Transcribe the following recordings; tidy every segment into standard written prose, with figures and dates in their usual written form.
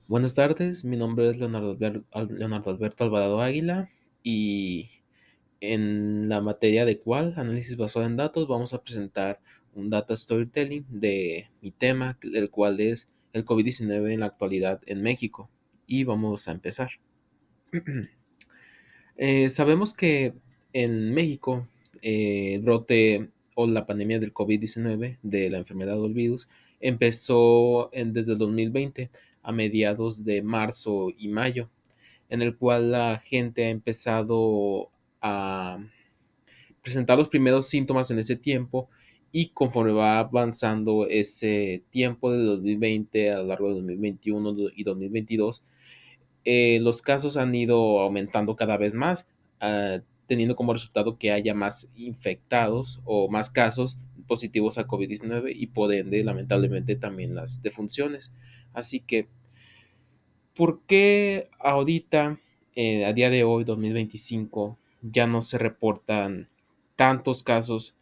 Buenas tardes, mi nombre es Leonardo Alberto Alvarado Águila y en la materia de cual análisis basado en datos vamos a presentar un data storytelling de mi tema, el cual es el COVID-19 en la actualidad en México. Y vamos a empezar. Sabemos que en México el brote o la pandemia del COVID-19, de la enfermedad o el virus, empezó desde el 2020 a mediados de marzo y mayo, en el cual la gente ha empezado a presentar los primeros síntomas en ese tiempo y conforme va avanzando ese tiempo de 2020 a lo largo de 2021 y 2022, los casos han ido aumentando cada vez más, teniendo como resultado que haya más infectados o más casos positivos a COVID-19 y por ende, lamentablemente, también las defunciones. Así que, ¿por qué ahorita, a día de hoy, 2025, ya no se reportan tantos casos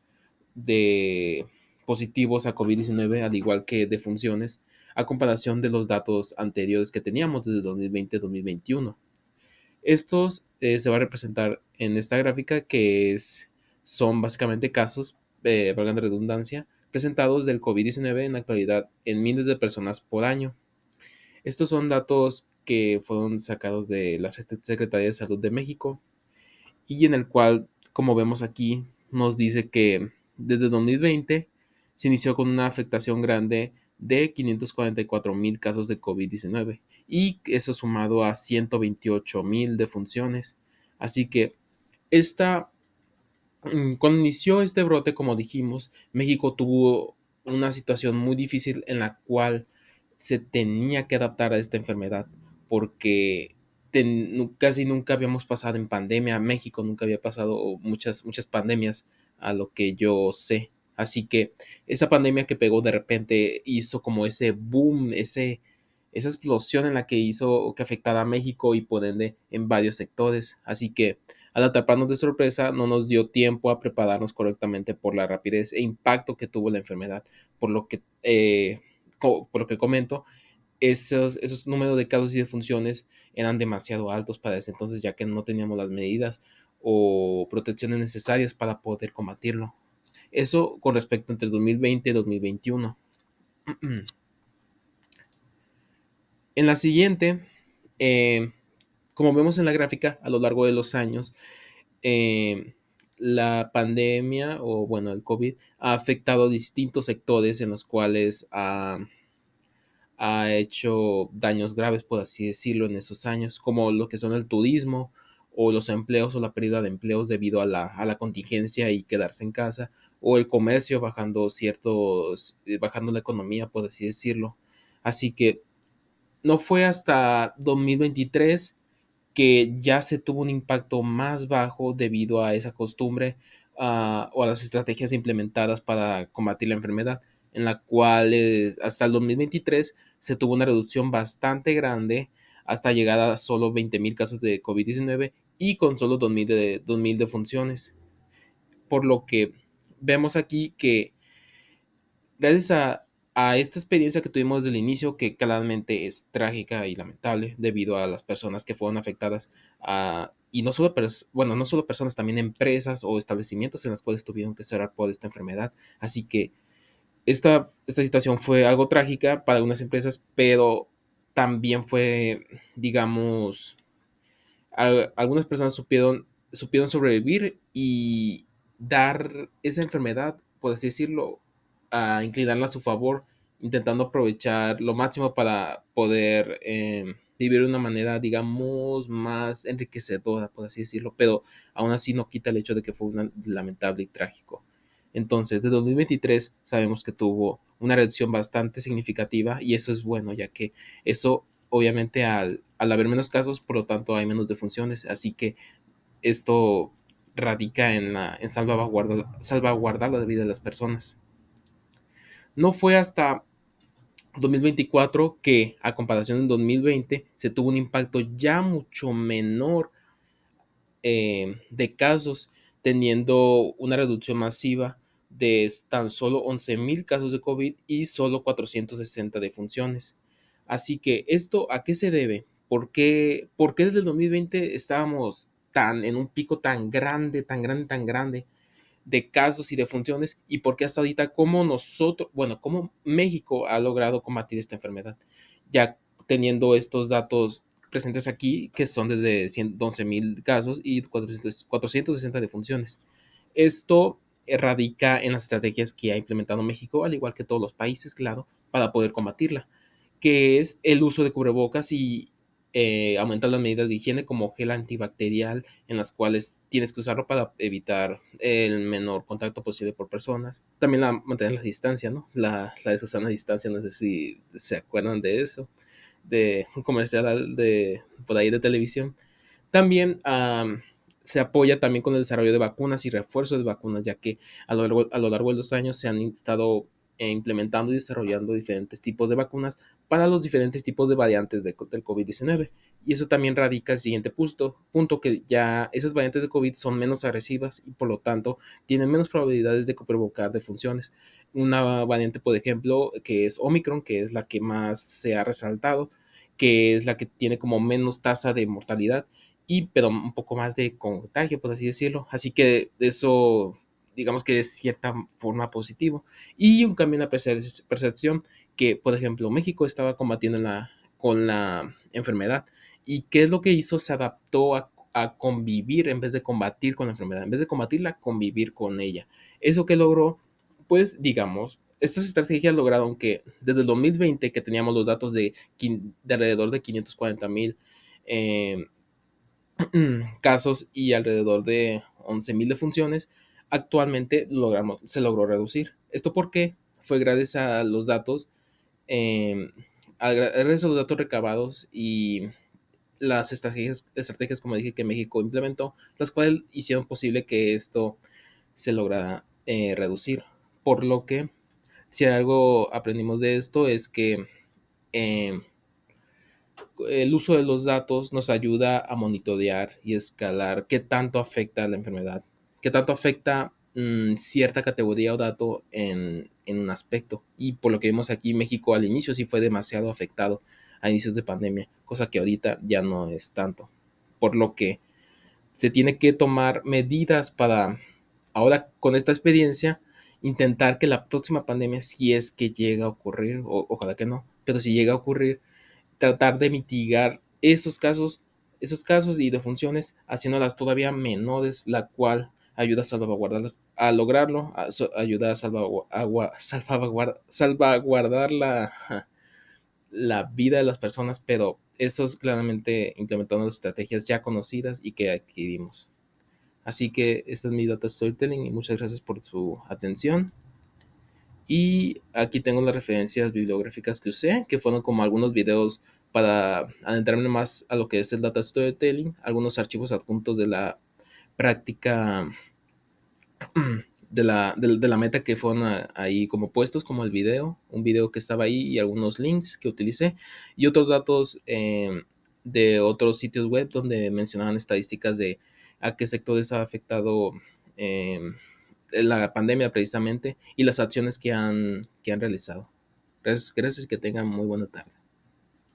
de positivos a COVID-19, al igual que defunciones, a comparación de los datos anteriores que teníamos desde 2020-2021? Estos se va a representar en esta gráfica son básicamente casos, valgan la redundancia, presentados del COVID-19 en la actualidad en miles de personas por año. Estos son datos que fueron sacados de la Secretaría de Salud de México y en el cual, como vemos aquí, nos dice que desde 2020 se inició con una afectación grande de 544,000 casos de COVID-19 y eso sumado a 128,000 defunciones. Así que esta, cuando inició este brote, como dijimos, México tuvo una situación muy difícil en la cual se tenía que adaptar a esta enfermedad porque casi nunca habíamos pasado en pandemia. México nunca había pasado muchas pandemias a lo que yo sé. Así que esa pandemia que pegó de repente hizo como ese boom, esa explosión en la que hizo que afectara a México y por ende en varios sectores. Así que al atraparnos de sorpresa, no nos dio tiempo a prepararnos correctamente por la rapidez e impacto que tuvo la enfermedad, por lo que, por lo que comento, esos números de casos y de funciones eran demasiado altos para ese entonces, ya que no teníamos las medidas o protecciones necesarias para poder combatirlo. Eso con respecto entre 2020 y 2021. En la siguiente, eh, como vemos en la gráfica, a lo largo de los años, eh, la pandemia o bueno, el COVID ha afectado distintos sectores en los cuales ha hecho daños graves, por así decirlo, en esos años, como lo que son el turismo o los empleos o la pérdida de empleos debido a la contingencia y quedarse en casa, o el comercio bajando la economía, por así decirlo. Así que no fue hasta 2023 que ya se tuvo un impacto más bajo debido a esa costumbre, o a las estrategias implementadas para combatir la enfermedad, en la cual hasta el 2023 se tuvo una reducción bastante grande hasta llegar a solo 20,000 casos de COVID-19 y con solo 2,000 defunciones. Por lo que vemos aquí que gracias a esta experiencia que tuvimos desde el inicio, que claramente es trágica y lamentable debido a las personas que fueron afectadas, y no solo, bueno, no solo personas, también empresas o establecimientos en las cuales tuvieron que cerrar por esta enfermedad. Así que esta situación fue algo trágica para algunas empresas, pero también fue, digamos, algunas personas supieron sobrevivir y dar esa enfermedad, por así decirlo, a inclinarla a su favor, intentando aprovechar lo máximo para poder vivir de una manera, digamos, más enriquecedora, por así decirlo, pero aún así no quita el hecho de que fue lamentable y trágico. Entonces, de 2023 sabemos que tuvo una reducción bastante significativa y eso es bueno, ya que eso obviamente al haber menos casos, por lo tanto hay menos defunciones, así que esto radica en salvaguardar la vida de las personas. No fue hasta 2024 que, a comparación del 2020, se tuvo un impacto ya mucho menor de casos, teniendo una reducción masiva de tan solo 11,000 casos de COVID y solo 460 defunciones. Así que esto, ¿a qué se debe? ¿Por qué desde el 2020 estábamos en un pico tan grande, tan grande, tan grande de casos y de funciones? ¿Y por qué hasta ahorita, cómo nosotros, bueno, cómo México ha logrado combatir esta enfermedad? Ya teniendo estos datos presentes aquí, que son desde 111,000 casos y 460 defunciones. Esto radica en las estrategias que ha implementado México, al igual que todos los países, claro, para poder combatirla, que es el uso de cubrebocas y aumentar las medidas de higiene como gel antibacterial, en las cuales tienes que usarlo para evitar el menor contacto posible por personas. También mantener la distancia, ¿no? La de Susana distancia, no sé si se acuerdan de eso, de un comercial de por ahí de televisión. También se apoya también con el desarrollo de vacunas y refuerzos de vacunas, ya que a lo largo de los años se han estado implementando y desarrollando diferentes tipos de vacunas para los diferentes tipos de variantes del COVID-19. Y eso también radica el siguiente punto, que ya esas variantes de COVID son menos agresivas y por lo tanto tienen menos probabilidades de provocar defunciones. Una variante, por ejemplo, que es Omicron, que es la que más se ha resaltado, que es la que tiene como menos tasa de mortalidad y pero un poco más de contagio, por así decirlo. Así que eso, digamos que de cierta forma positivo. Y un cambio en la percepción que, por ejemplo, México estaba combatiendo con la enfermedad. ¿Y qué es lo que hizo? Se adaptó a convivir en vez de combatir con la enfermedad, en vez de combatirla, convivir con ella. Eso que logró, pues digamos, estas estrategias lograron que desde el 2020, que teníamos los datos de alrededor de 540,000 eh, casos y alrededor de 11,000 defunciones, actualmente se logró reducir. ¿Esto por qué? Fue gracias a los datos, eh, gracias a los datos recabados y las estrategias, como dije, que México implementó, las cuales hicieron posible que esto se lograra reducir. Por lo que, si algo aprendimos de esto, es que eh, el uso de los datos nos ayuda a monitorear y escalar qué tanto afecta la enfermedad, qué tanto afecta cierta categoría o dato en un aspecto. Y por lo que vimos aquí, México al inicio sí fue demasiado afectado a inicios de pandemia, cosa que ahorita ya no es tanto. Por lo que se tiene que tomar medidas para, ahora con esta experiencia, intentar que la próxima pandemia, si es que llega a ocurrir, ojalá que no, pero si llega a ocurrir, tratar de mitigar esos casos y defunciones, haciéndolas todavía menores, la cual ayuda a salvaguardar, a lograrlo, ayuda a salvaguardar la vida de las personas, pero eso es claramente implementando las estrategias ya conocidas y que adquirimos. Así que esta es mi data storytelling y muchas gracias por su atención. Y aquí tengo las referencias bibliográficas que usé, que fueron como algunos videos para adentrarme más a lo que es el data storytelling, algunos archivos adjuntos de la práctica de la meta que fueron ahí como puestos, como el video, un video que estaba ahí y algunos links que utilicé y otros datos de otros sitios web donde mencionaban estadísticas de a qué sectores ha afectado eh, la pandemia precisamente y las acciones que han realizado. Gracias, gracias y que tengan muy buena tarde.